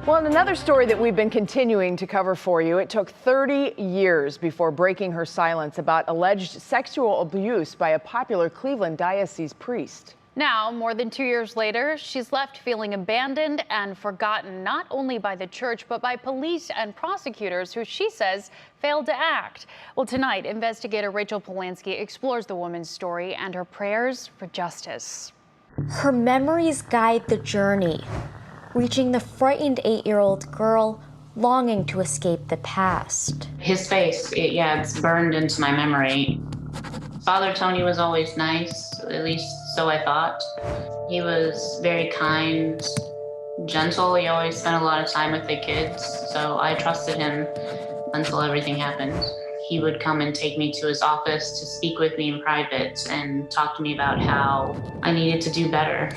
Well, in another story that we've been continuing to cover for you, it took 30 years before breaking her silence about alleged sexual abuse by a popular Cleveland diocese priest. Now, more than 2 years later, she's left feeling abandoned and forgotten not only by the church, but by police and prosecutors who she says failed to act. Well, tonight, investigator Rachel Polanski explores the woman's story and her prayers for justice. Her memories guide the journey, reaching the frightened 8-year-old girl longing to escape the past. His face, it's burned into my memory. Father Tony was always nice, at least so I thought. He was very kind, gentle. He always spent a lot of time with the kids, so I trusted him until everything happened. He would come and take me to his office to speak with me in private and talk to me about how I needed to do better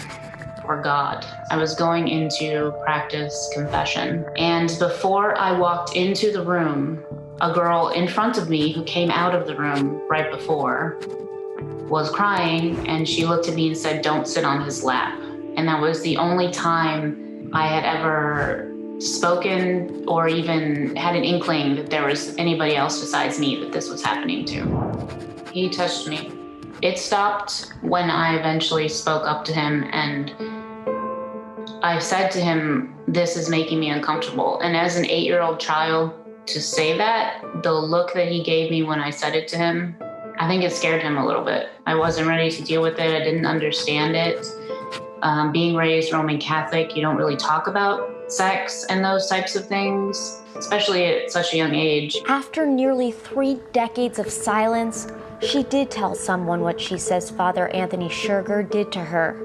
for God. I was going into practice confession, and before I walked into the room, a girl in front of me who came out of the room right before was crying, and she looked at me and said, "Don't sit on his lap." And that was the only time I had ever spoken or even had an inkling that there was anybody else besides me that this was happening to. He touched me. It stopped when I eventually spoke up to him, and I said to him, "This is making me uncomfortable." And as an 8-year-old child, to say that, the look that he gave me when I said it to him, I think it scared him a little bit. I wasn't ready to deal with it. I didn't understand it. Being raised Roman Catholic, you don't really talk about sex and those types of things, especially at such a young age. After nearly 3 decades of silence, she did tell someone what she says Father Anthony Schuerger did to her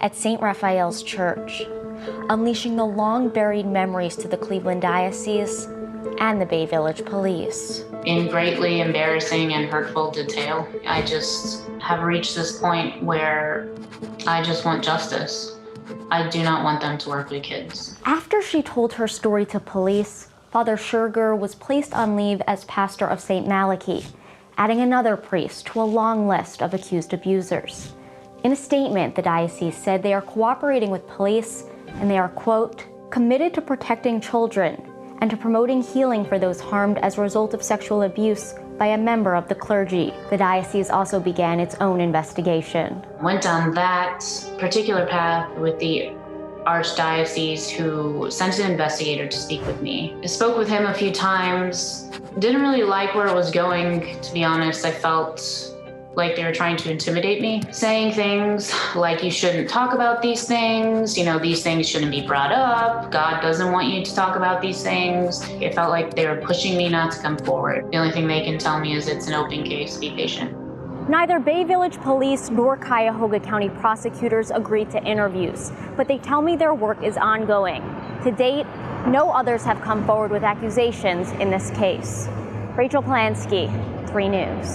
at St. Raphael's Church, unleashing the long-buried memories to the Cleveland Diocese and the Bay Village Police. In greatly embarrassing and hurtful detail, I just have reached this point where I just want justice. I do not want them to work with kids. After she told her story to police, Father Schuerger was placed on leave as pastor of St. Malachy, adding another priest to a long list of accused abusers. In a statement, the diocese said they are cooperating with police and they are, quote, committed to protecting children and to promoting healing for those harmed as a result of sexual abuse by a member of the clergy. The diocese also began its own investigation. Went down that particular path with the archdiocese, who sent an investigator to speak with me. I spoke with him a few times. Didn't really like where it was going, to be honest. I felt like they were trying to intimidate me, saying things like, you shouldn't talk about these things, these things shouldn't be brought up, God doesn't want you to talk about these things. It felt like they were pushing me not to come forward. The only thing they can tell me is it's an open case, be patient. Neither Bay Village Police nor Cuyahoga County prosecutors agreed to interviews, but they tell me their work is ongoing. To date, no others have come forward with accusations in this case. Rachel Polanski, 3 News.